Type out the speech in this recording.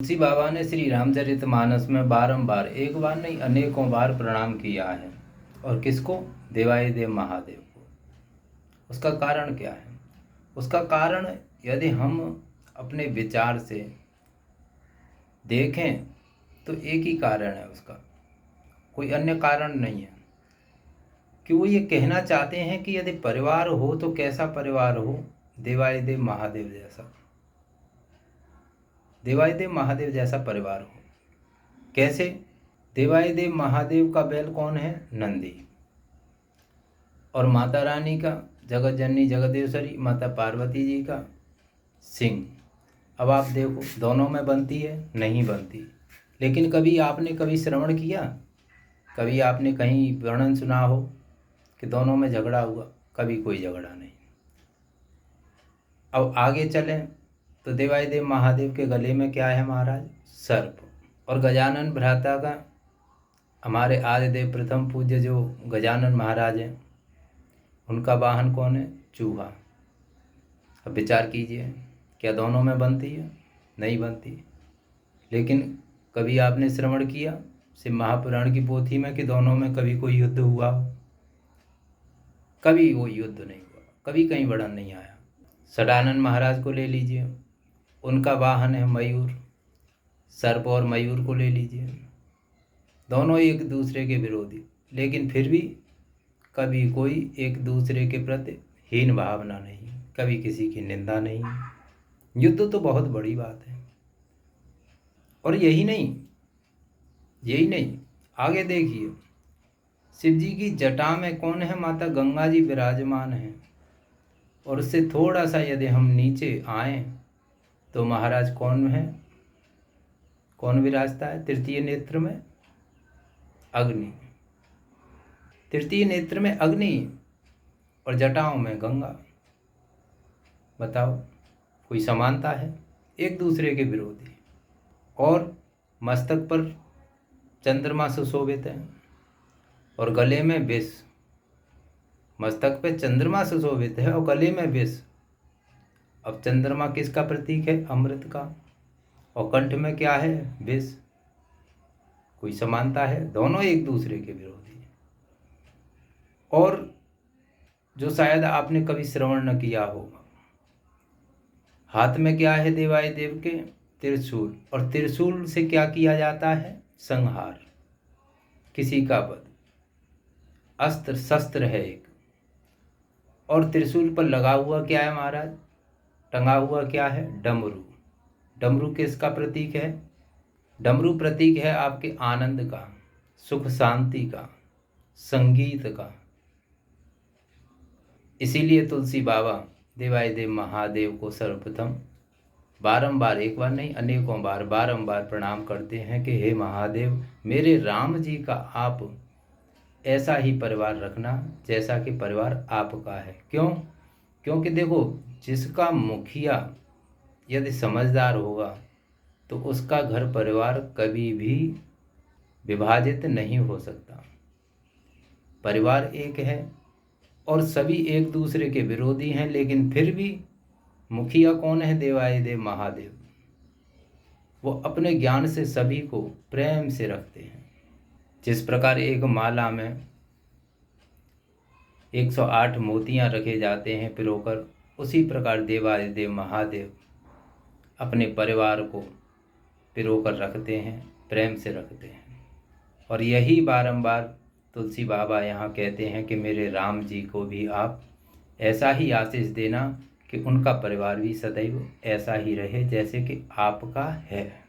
तुलसी बाबा ने श्री रामचरितमानस में बारंबार, एक बार नहीं अनेकों बार प्रणाम किया है। और किसको? देवाधिदेव महादेव को। उसका कारण क्या है? उसका कारण यदि हम अपने विचार से देखें तो एक ही कारण है उसका, कोई अन्य कारण नहीं है। कि वो ये कहना चाहते हैं कि यदि परिवार हो तो कैसा परिवार हो? देवाधिदेव महादेव जैसा, देवाधिदेव महादेव जैसा परिवार हो। कैसे? देवाधिदेव महादेव का बैल कौन है? नंदी। और माता रानी का, जगत जननी जगदेश्वरी माता पार्वती जी का सिंह। अब आप देखो, दोनों में बनती है? नहीं बनती। लेकिन कभी आपने श्रवण किया? कभी आपने कहीं वर्णन सुना हो कि दोनों में झगड़ा हुआ? कभी कोई झगड़ा नहीं। अब आगे चलें तो देवाधिदेव महादेव के गले में क्या है महाराज? सर्प। और गजानन भ्राता का, हमारे आदिदेव प्रथम पूज्य जो गजानन महाराज हैं, उनका वाहन कौन है? चूहा। अब विचार कीजिए, क्या दोनों में बनती है? नहीं बनती। लेकिन कभी आपने श्रवण किया शिव महापुराण की पोथी में कि दोनों में कभी कोई युद्ध हुआ? कभी वो युद्ध नहीं हुआ, कभी कहीं वर्णन नहीं आया। सदानंद महाराज को ले लीजिए, उनका वाहन है मयूर। सर्प और मयूर को ले लीजिए, दोनों एक दूसरे के विरोधी, लेकिन फिर भी कभी कोई एक दूसरे के प्रति हीन भावना नहीं, कभी किसी की निंदा नहीं। युद्ध तो बहुत बड़ी बात है। और यही नहीं, आगे देखिए, शिव जी की जटा में कौन है? माता गंगा जी विराजमान हैं। और उससे थोड़ा सा यदि हम नीचे आए तो महाराज कौन है? कौन विराजता है तृतीय नेत्र में? अग्नि। तृतीय नेत्र में अग्नि और जटाओं में गंगा। बताओ, कोई समानता है? एक दूसरे के विरोधी। और मस्तक पर चंद्रमा सुशोभित है और गले में विष। मस्तक पे चंद्रमा सुशोभित है और गले में विष। अब चंद्रमा किसका प्रतीक है? अमृत का। और कंठ में क्या है? विष। कोई समानता है? दोनों एक दूसरे के विरोधी। और जो शायद आपने कभी श्रवण न किया होगा, हाथ में क्या है देवाधिदेव के? त्रिशूल। और त्रिशूल से क्या किया जाता है? संहार, किसी का वध। अस्त्र शस्त्र है एक। और त्रिशूल पर लगा हुआ क्या है महाराज? टंगा हुआ क्या है? डमरू। डमरू किसका प्रतीक है? डमरू प्रतीक है आपके आनंद का, सुख शांति का, संगीत का। इसीलिए तुलसी बाबा देवाधिदेव महादेव को सर्वप्रथम बारंबार, एक बार नहीं अनेकों बार, बारंबार प्रणाम करते हैं कि हे महादेव, मेरे राम जी का आप ऐसा ही परिवार रखना जैसा कि परिवार आपका है। क्यों? क्योंकि देखो, जिसका मुखिया यदि समझदार होगा तो उसका घर परिवार कभी भी विभाजित नहीं हो सकता। परिवार एक है और सभी एक दूसरे के विरोधी हैं, लेकिन फिर भी मुखिया कौन है? देवाधिदेव महादेव। वो अपने ज्ञान से सभी को प्रेम से रखते हैं। जिस प्रकार एक माला में 108 मोतियां रखे जाते हैं पिरोकर, उसी प्रकार देवाधिदेव महादेव अपने परिवार को पिरोकर रखते हैं, प्रेम से रखते हैं। और यही बारंबार तुलसी बाबा यहाँ कहते हैं कि मेरे राम जी को भी आप ऐसा ही आशीष देना कि उनका परिवार भी सदैव ऐसा ही रहे जैसे कि आपका है।